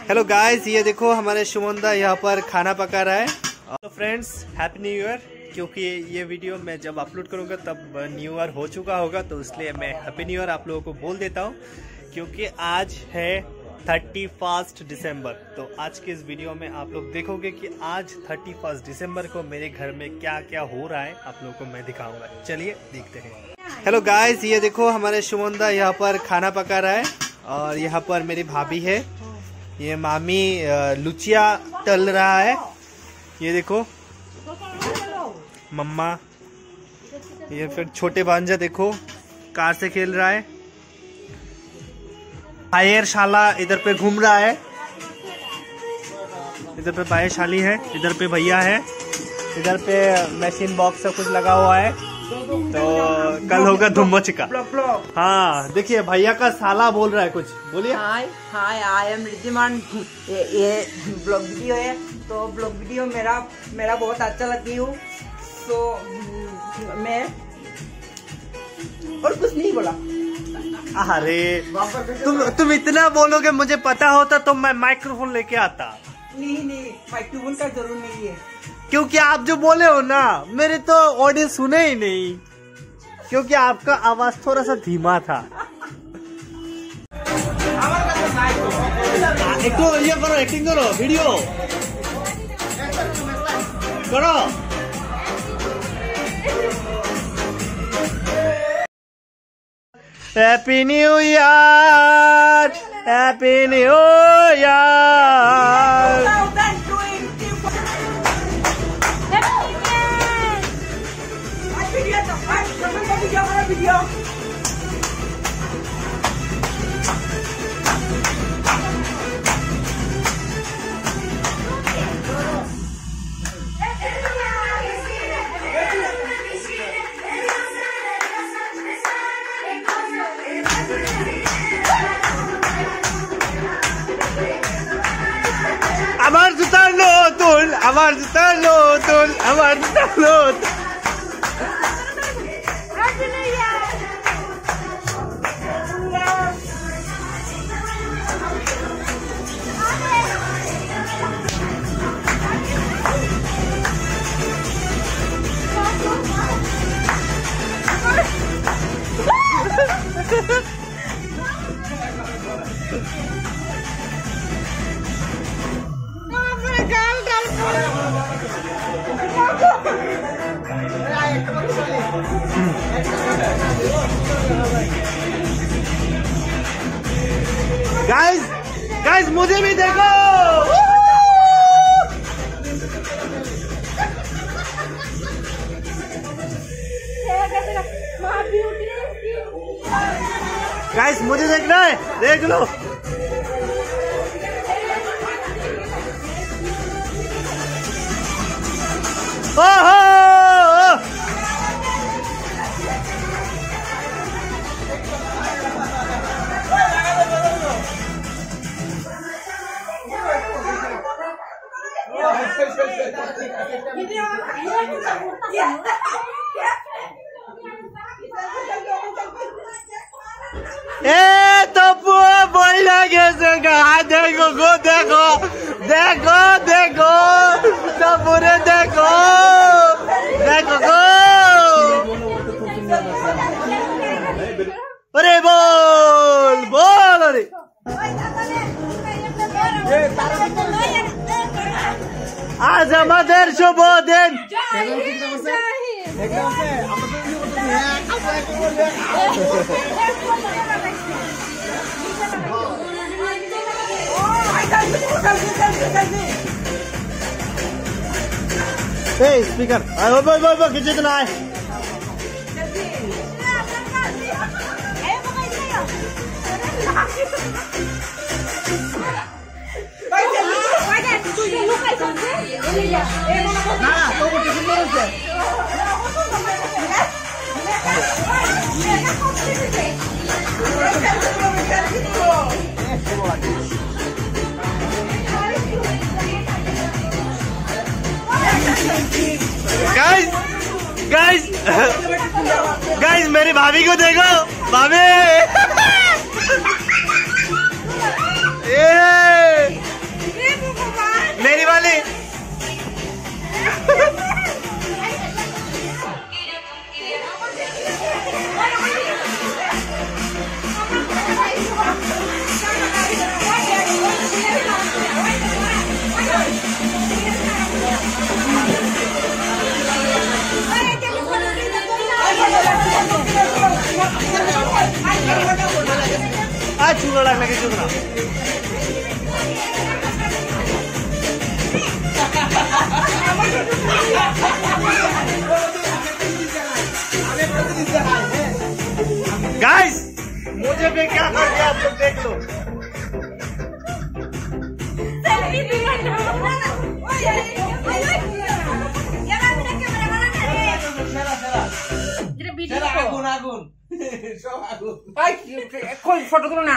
Hello guys, ये देखो हमारे सुमंदा यहाँ पर खाना पका रहा है। तो फ्रेंड्स, हैप्पी न्यू ईयर। क्योंकि ये वीडियो मैं जब अपलोड करूँगा तब न्यू ईयर हो चुका होगा, तो इसलिए मैं हैप्पी न्यू ईयर आप लोगों को बोल देता हूँ। क्योंकि आज है 31 दिसंबर। तो आज के इस वीडियो में आप लोग देखोगे कि आज 31 दिसंबर को मेरे घर में क्या क्या हो रहा है, आप लोगों को मैं दिखाऊंगा। चलिए देखते हैं। हेलो गाइस, ये देखो हमारे सुमंदा यहाँ पर खाना पका रहा है और यहाँ पर मेरी भाभी है। ये मामी लुचिया तल रहा है। ये देखो मम्मा, ये फिर छोटे भांजा देखो कार से खेल रहा है। भाईर शाला इधर पे घूम रहा है। इधर पे भाई शाली है, इधर पे भैया है, इधर पे मशीन बॉक्स सब कुछ लगा हुआ है। तो कल होगा धुम्मच का। हाँ देखिए, भैया का साला बोल रहा है कुछ, बोलिए। हाय हाय, आई एम रिद्धिमान। ये ब्लॉग वीडियो है, तो ब्लॉग वीडियो मेरा बहुत अच्छा लगती हूँ। तो मैं और कुछ नहीं बोला। अरे तुम इतना बोलोगे, मुझे पता होता तो मैं माइक्रोफोन लेके आता। नहीं, माइक्रोफोन का जरूर नहीं है। क्योंकि आप जो बोले हो ना, मेरे तो ऑडियंस सुने ही नहीं, क्योंकि आपका आवाज थोड़ा सा धीमा था। एक तो ये करो, एक्टिंग करो, वीडियो करो। Happy new year, happy new year. আমার জুতা নতুন, আমার জুতা নতুন, আমার জুতা নতুন। गाइस मुझे भी देखो। गाइस मुझे देखना है, देख लो। ओहो, ए तो बोल लगे देखो गो, देखो देखो देखो तो पूरे देखो देखो गो। अरे बोल बोल, अरे आज हमारे शुभ दिन। स्पीकर कितना है? गाइस मेरी भाभी को देखो, भाभी। তুলো লাগলে কিছু না। गाइस मुझे भी क्या कर दिया आप लोग देख लो। फोटो तुलो ना।